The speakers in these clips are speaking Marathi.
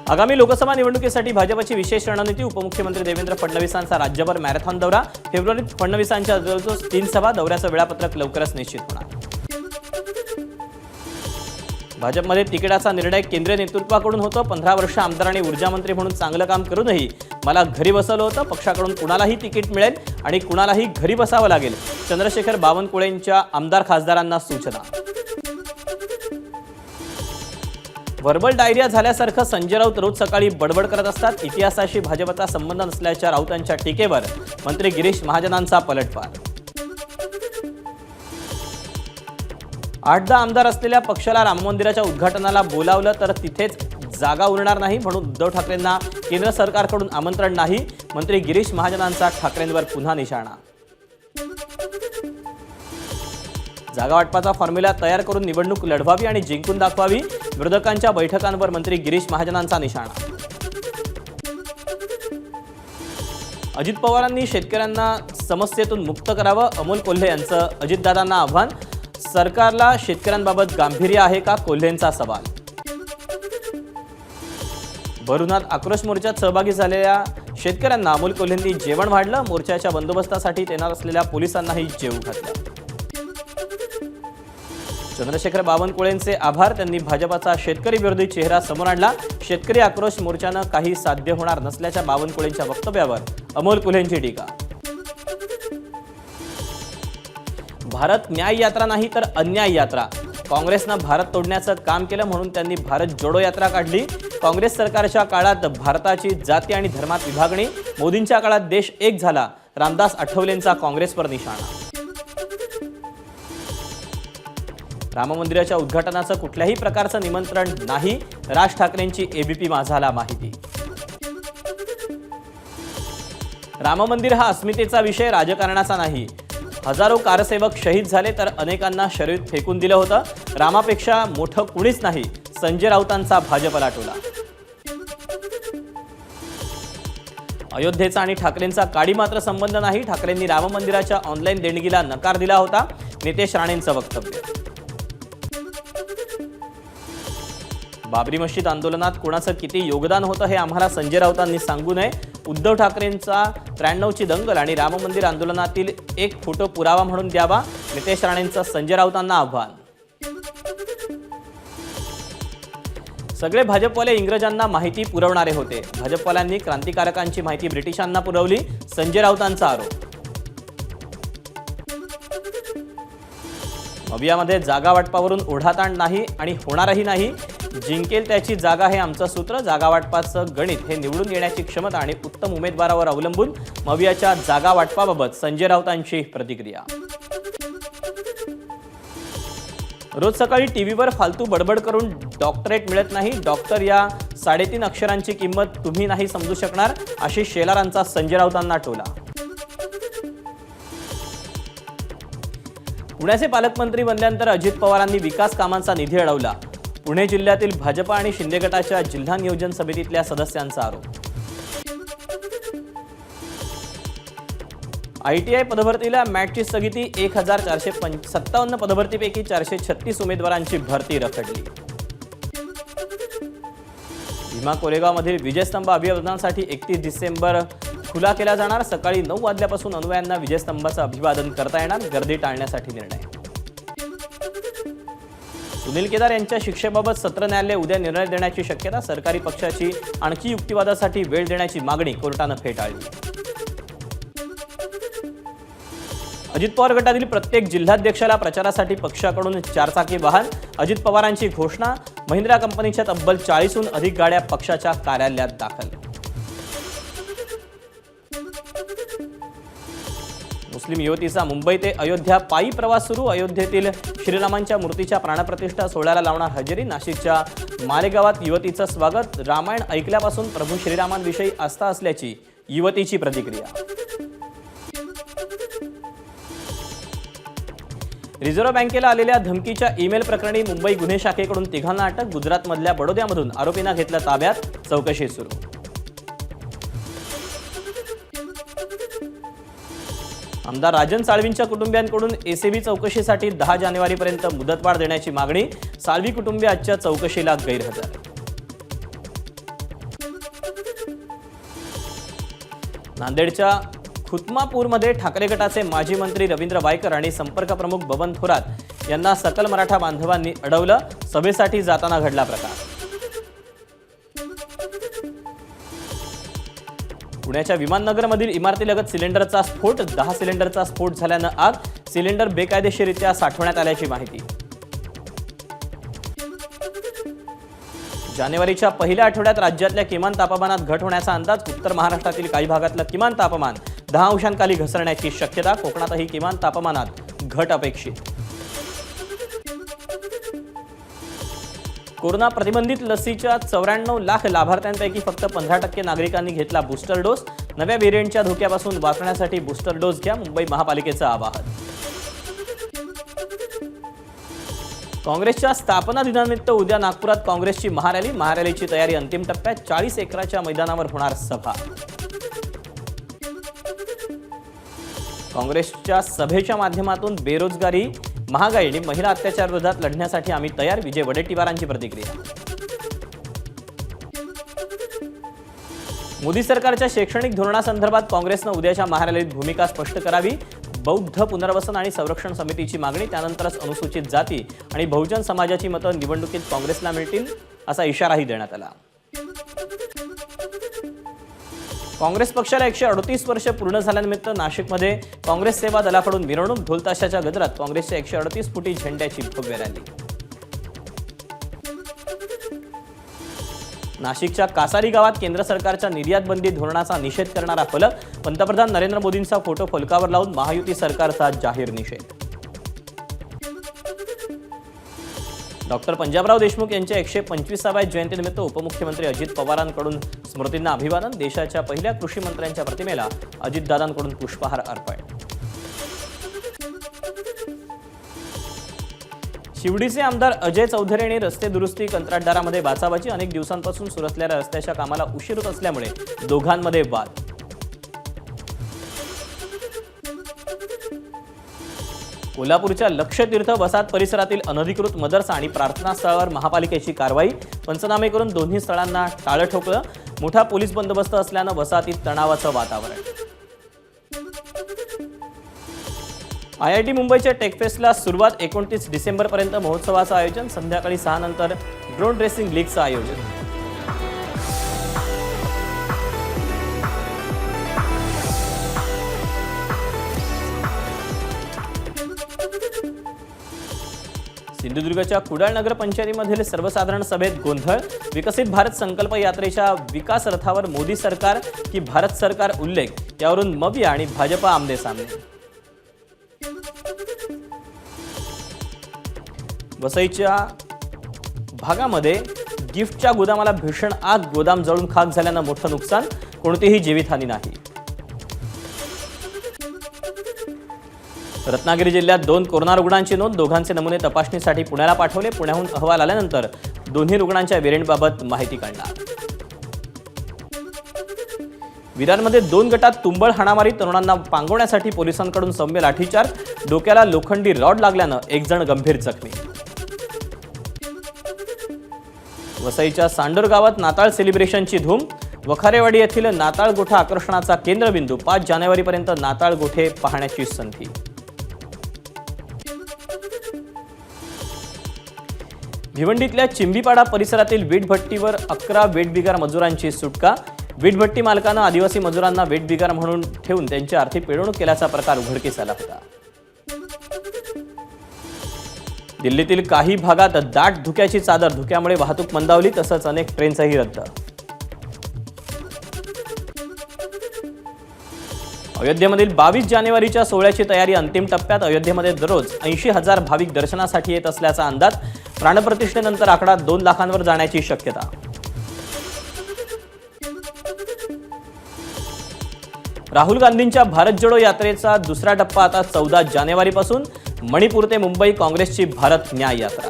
आगामी लोकसभा निवडणुकीसाठी भाजपची विशेष रणनीती. उपमुख्यमंत्री देवेंद्र फडणवीसांचा राज्यभर मॅरेथॉन दौरा. फेब्रुवारीत फडणवीसांच्या जवळजवळ 3 सभा. दौऱ्याचं वेळापत्रक लवकरच निश्चित होणार. भाजपमध्ये तिकिटाचा निर्णय केंद्रीय नेतृत्वाकडून होतो. 15 वर्ष आमदार आणि ऊर्जा मंत्री म्हणून चांगलं काम करूनही मला घरी बसवलं होतं. पक्षाकडून कुणालाही तिकीट मिळेल आणि कुणालाही घरी बसावं लागेल. चंद्रशेखर बावनकुळेंच्या आमदार खासदारांना सूचना. व्हर्बल डायरिया झाल्यासारखं संजय राऊत रोज सकाळी बडबड करत असतात. इतिहासाशी भाजपचा संबंध नसल्याच्या राऊतांच्या टीकेवर मंत्री गिरीश महाजनांचा पलटवार. 8-10 आमदार असलेल्या पक्षाला राम मंदिराच्या उद्घाटनाला बोलावलं तर तिथेच जागा उरणार नाही म्हणून उद्धव ठाकरेंना केंद्र सरकारकडून आमंत्रण नाही. मंत्री गिरीश महाजनांचा ठाकरेंवर पुन्हा निशाणा. जागा वाटपाचा फॉर्म्युला तयार करून निवडणूक लढवावी आणि जिंकून दाखवावी. विरोधकांच्या बैठकांवर मंत्री गिरीश महाजनांचा निशाणा. अजित पवारांनी शेतकऱ्यांना समस्येतून मुक्त करावं. अमोल कोल्हे यांचं अजितदादांना आव्हान. सरकारला शेतकऱ्यांबाबत गांभीर्य आहे का? कोल्हेंचा सवाल. भरूनात आक्रोश मोर्चात सहभागी झालेल्या शेतकऱ्यांना अमोल कोल्हेंनी जेवण वाढलं. मोर्चाच्या बंदोबस्तासाठी तैनात असलेल्या पोलिसांनाही जेवू घातलं. चंद्रशेखर बावनकुळेंचे आभार. त्यांनी भाजपाचा शेतकरी विरोधी चेहरा समोर आणला. शेतकरी आक्रोश मोर्चानं काही साध्य होणार नसल्याच्या बावनकुळेंच्या वक्तव्यावर अमोल कोल्हेंची टीका. भारत न्याय यात्रा नाही तर अन्याय यात्रा. काँग्रेसनं भारत तोडण्याचं काम केलं म्हणून त्यांनी भारत जोडो यात्रा काढली. काँग्रेस सरकारच्या काळात भारताची जाती आणि धर्मात विभागणी. मोदींच्या काळात देश एक झाला. रामदास आठवलेंचा काँग्रेसवर निशाणा. राम मंदिराच्या उद्घाटनाचं कुठल्याही प्रकारचं निमंत्रण नाही. राज ठाकरेंची एबीपी माझाला माहिती. राम मंदिर हा अस्मितेचा विषय, राजकारणाचा नाही. हजारो कारसेवक शहीद झाले तर अनेकांना शरीर फेकून दिलं होतं. रामापेक्षा मोठं कुणीच नाही. संजय राऊतांचा भाजपला टोला. अयोध्येचा आणि ठाकरेंचा काडी मात्र संबंध नाही. ठाकरेंनी राम मंदिराच्या ऑनलाईन देणगीला नकार दिला होता. नितेश राणेंचं वक्तव्य. बाबरी मस्जिद आंदोलनात कोणाचं किती योगदान होतं हे आम्हाला संजय राऊतांनी सांगू नये. उद्धव ठाकरेंचा 93ची दंगल आणि राम मंदिर आंदोलनातील एक फोटो पुरावा म्हणून द्यावा. नितेश राणेंचं संजय राऊतांना आव्हान. सगळे भाजपवाले इंग्रजांना माहिती पुरवणारे होते. भाजपवाल्यांनी क्रांतिकारकांची माहिती ब्रिटिशांना पुरवली. संजय राऊतांचा आरोप. मवियामध्ये जागा वाटपावरून ओढाताण नाही आणि होणारही नाही. जिंकेल त्याची जागा हे आमचं सूत्र. जागा वाटपाचं गणित हे निवडून येण्याची क्षमता आणि उत्तम उमेदवारावर अवलंबून. मवियाच्या जागा वाटपाबाबत संजय राऊतांची प्रतिक्रिया. रोज सकाळी टीव्हीवर फालतू बडबड करून डॉक्टरेट मिळत नाही. डॉक्टर या 3.5 अक्षरांची किंमत तुम्ही नाही समजू शकणार. आशिष शेलारांचा संजय राऊतांना टोला. पुण्याचे पालकमंत्री बनल्यानंतर अजित पवारांनी विकास कामांचा निधी अडवला. पुणे जिल्ह्यातील भाजपा आणि शिंदे गटाच्या जिल्हा नियोजन समितीतल्या सदस्यांचा आरोप. ITI पदभरतीला मॅटची स्थगिती. 1457 पदभरतीपैकी 436 उमेदवारांची भरती रखडली. भीमा कोरेगावमधील विजयस्तंभ अभिवादनासाठी 31 डिसेंबर खुला केला जाणार. सकाळी 9 वाजल्यापासून अनुयायांना विजयस्तंभाचं अभिवादन करता येणार. गर्दी टाळण्यासाठी निर्णय. सुनील केदार यांच्या शिक्षेबाबत सत्र न्यायालय उद्या निर्णय देण्याची शक्यता. सरकारी पक्षाची आणखी युक्तिवादासाठी वेळ देण्याची मागणी कोर्टानं फेटाळली. अजित पवार गटातील प्रत्येक जिल्हाध्यक्षाला प्रचारासाठी पक्षाकडून 4चाकी वाहन. अजित पवारांची घोषणा. महिंद्रा कंपनीच्या तब्बल 40हून अधिक गाड्या पक्षाच्या कार्यालयात दाखल. मुस्लिम युवतीचा मुंबई ते अयोध्या पायी प्रवास सुरू. अयोध्येतील श्रीरामांच्या मूर्तीच्या प्राणप्रतिष्ठा सोहळ्याला लावणार हजेरी. नाशिकच्या मालेगावात युवतीचं स्वागत. रामायण ऐकल्यापासून प्रभू श्रीरामांविषयी आस्था असल्याची युवतीची प्रतिक्रिया. रिझर्व्ह बँकेला आलेल्या धमकीच्या ईमेल प्रकरणी मुंबई गुन्हे शाखेकडून 3घांना अटक. गुजरातमधल्या बडोद्यामधून आरोपींना घेतलं ताब्यात. चौकशी सुरू. आमदार राजन साळवींच्या कुटुंबियांकडून एसीबी चौकशीसाठी 10 जानेवारीपर्यंत मुदतवाढ देण्याची मागणी. साळवी कुटुंबीय आजच्या चौकशीला गैरहजर. नांदेडच्या खुतमापूरमध्ये ठाकरे गटाचे माजी मंत्री रवींद्र वायकर आणि संपर्क प्रमुख बबन थोरात यांना सकल मराठा बांधवांनी अडवलं. सभेसाठी जाताना घडला प्रकार. पुण्याच्या विमाननगरमधील इमारतीलगत सिलेंडरचा स्फोट. 10 सिलेंडरचा स्फोट झाल्यानं आग. सिलेंडर बेकायदेशीररित्या साठवण्यात आल्याची माहिती. जानेवारीच्या पहिल्या आठवड्यात राज्यातल्या किमान तापमानात घट होण्याचा अंदाज. उत्तर महाराष्ट्रातील काही भागातलं किमान तापमान 10 अंशांखाली घसरण्याची शक्यता. कोकणातही किमान तापमानात घट अपेक्षित. कोरोना प्रतिबंधित लसीच्या 94 लाख लाभार्थ्यांपैकी फक्त 15% नागरिकांनी घेतला बूस्टर डोस. नव्या व्हेरियंटच्या धोक्यापासून वाचण्यासाठी बूस्टर डोस घ्या, मुंबई महापालिकेचं आवाहन. काँग्रेसच्या स्थापना दिनानिमित्त उद्या नागपुरात काँग्रेसची महारॅलीची तयारी अंतिम टप्प्यात. 40 एकराच्या मैदानावर होणार सभा. काँग्रेसच्या सभेच्या माध्यमातून बेरोजगारी, महागाई आणि महिला अत्याचार विरोधात लढण्यासाठी आम्ही तयार. विजय वडेट्टीवारांची प्रतिक्रिया. मोदी सरकारच्या शैक्षणिक धोरणासंदर्भात काँग्रेसनं उद्याच्या महारॅलीत भूमिका स्पष्ट करावी. बौद्ध पुनर्वसन आणि संरक्षण समितीची मागणी, त्यानंतरच अनुसूचित जाती आणि बहुजन समाजाची मतं निवडणुकीत काँग्रेसला मिळतील, असा इशाराही देण्यात आला. काँग्रेस पक्षाला 138 वर्ष पूर्ण झाल्यानिमित्त नाशिकमध्ये काँग्रेस सेवा दलाकडून मिरवणूक. ढोलताशाच्या गजरात काँग्रेसच्या 138 फुटी झेंड्याची भव्य रॅली. नाशिकच्या कासारी गावात केंद्र सरकारच्या निर्यात बंदी धोरणाचा निषेध करणारा फलक. पंतप्रधान नरेंद्र मोदींचा फोटो फलकावर लावून महायुती सरकारचा जाहीर निषेध. डॉक्टर पंजाबराव देशमुख यांच्या 125व्या जयंतीनिमित्त उपमुख्यमंत्री अजित पवारांकडून स्मृतींना अभिवादन. देशाच्या पहिल्या कृषी मंत्र्यांच्या प्रतिमेला अजितदादांकडून पुष्पहार अर्पण. शिवडीचे आमदार अजय चौधरी आणि रस्ते दुरुस्ती कंत्राटदारामध्ये बाचाबाची. अनेक दिवसांपासून सुरू असलेल्या रस्त्याच्या कामाला उशीर होत असल्यामुळे दोघांमध्ये वाद. कोल्हापूरच्या लक्षतीर्थ वसाहत परिसरातील अनधिकृत मदरसा आणि प्रार्थनास्थळावर महापालिकेची कारवाई. पंचनामे करून दोन्ही स्थळांना टाळं ठोकलं. मोठा पोलीस बंदोबस्त असल्यानं वसाहतीत तणावाचं वातावरण. IIT मुंबईच्या टेकफेस्टला सुरुवात. 29 डिसेंबरपर्यंत महोत्सवाचं आयोजन. संध्याकाळी 6 नंतर ड्रोन रेसिंग लीगचं आयोजन. सिंधुदुर्गच्या कुडाळ नगर पंचायतीमधील सर्वसाधारण सभेत गोंधळ. विकसित भारत संकल्प यात्रेच्या विकास रथावर मोदी सरकार की भारत सरकार उल्लेख, यावरून मविया आणि भाजपा आमने सामने. वसईच्या भागामध्ये गिफ्टच्या गोदामाला भीषण आग. गोदाम जळून खाक झाल्यानं मोठं नुकसान. कोणतीही जीवितहानी नाही. रत्नागिरी जिल्ह्यात 2 कोरोना रुग्णांची नोंद. दोघांचे नमुने तपासणीसाठी पुण्याला पाठवले. पुण्याहून अहवाल आल्यानंतर दोन्ही रुग्णांच्या व्हेरियंटबाबत माहिती कळणार. विरारमध्ये 2 गटात तुंबळ हाणामारी. तरुणांना पांगवण्यासाठी पोलिसांकडून सौम्य लाठीचार्ज. डोक्याला लोखंडी रॉड लागल्यानं 1 जण गंभीर जखमी. वसईच्या सांडोर गावात नाताळ सेलिब्रेशनची धूम. वखारेवाडी येथील नाताळ गोठा आकर्षणाचा केंद्रबिंदू. 5 जानेवारीपर्यंत नाताळ गोठे पाहण्याची संधी. भिवंडीतल्या चिंबीपाडा परिसरातील वीटभट्टीवर 11 वेठबिगार मजुरांची सुटका. वीटभट्टी मालकानं आदिवासी मजुरांना वेठबिगार म्हणून ठेवून त्यांची आर्थिक पिळवणूक केल्याचा प्रकार उघडकीस आला होता. दिल्लीतील काही भागात दाट धुक्याची चादर. धुक्यामुळे वाहतूक मंदावली, तसंच अनेक ट्रेन्सही रद्द. अयोध्येमधील 22 जानेवारीच्या सोहळ्याची तयारी अंतिम टप्प्यात. अयोध्येमध्ये दररोज 80,000 भाविक दर्शनासाठी येत असल्याचा अंदाज. प्राणप्रतिष्ठेनंतर आकडा 2 लाखांवर जाण्याची शक्यता. राहुल गांधींच्या भारत जोडो यात्रेचा दुसरा टप्पा आता 14 जानेवारीपासून. मणिपूर ते मुंबई काँग्रेसची भारत न्याय यात्रा.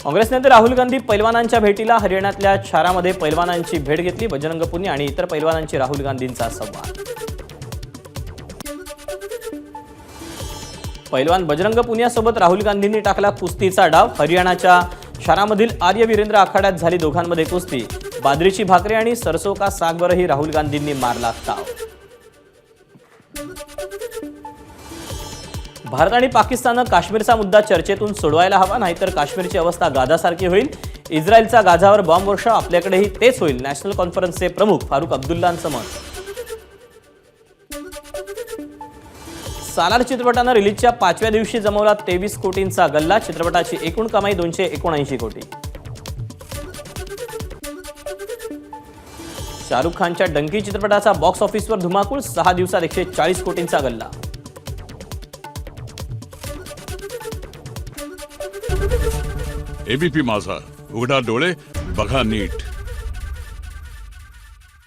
काँग्रेस नेते राहुल गांधी पैलवानांच्या भेटीला. हरियाणातल्या छारामध्ये पैलवानांची भेट घेतली. बजरंग पुनिया आणि इतर पैलवानांची राहुल गांधींचा संवाद. पैलवान बजरंग पुनियासोबत राहुल गांधींनी टाकला कुस्तीचा डाव. हरियाणाच्या छारामधील आर्य वीरेंद्र आखाड्यात झाली दोघांमध्ये कुस्ती. बाजरीची भाकरी आणि सरसो का सागवरही राहुल गांधींनी मारला ताव. भारत आणि पाकिस्ताननं काश्मीरचा मुद्दा चर्चेतून सोडवायला हवा, नाहीतर काश्मीरची अवस्था गाझासारखी होईल. इस्रायलचा गाझावर बॉम्बवर्षाव, आपल्याकडेही तेच होईल. नॅशनल कॉन्फरन्सचे प्रमुख फारुख अब्दुल्लांचं मत. सालार चित्रपटानं रिलीजच्या 5व्या दिवशी जमवला 23 कोटींचा गल्ला. चित्रपटाची एकूण कमाई 279 कोटी. शाहरुख खानच्या डंकी चित्रपटाचा बॉक्स ऑफिसवर धुमाकूळ. 6 दिवसात 140 कोटींचा गल्ला. एबीपी माझा, उघडा डोळे बघा नीट.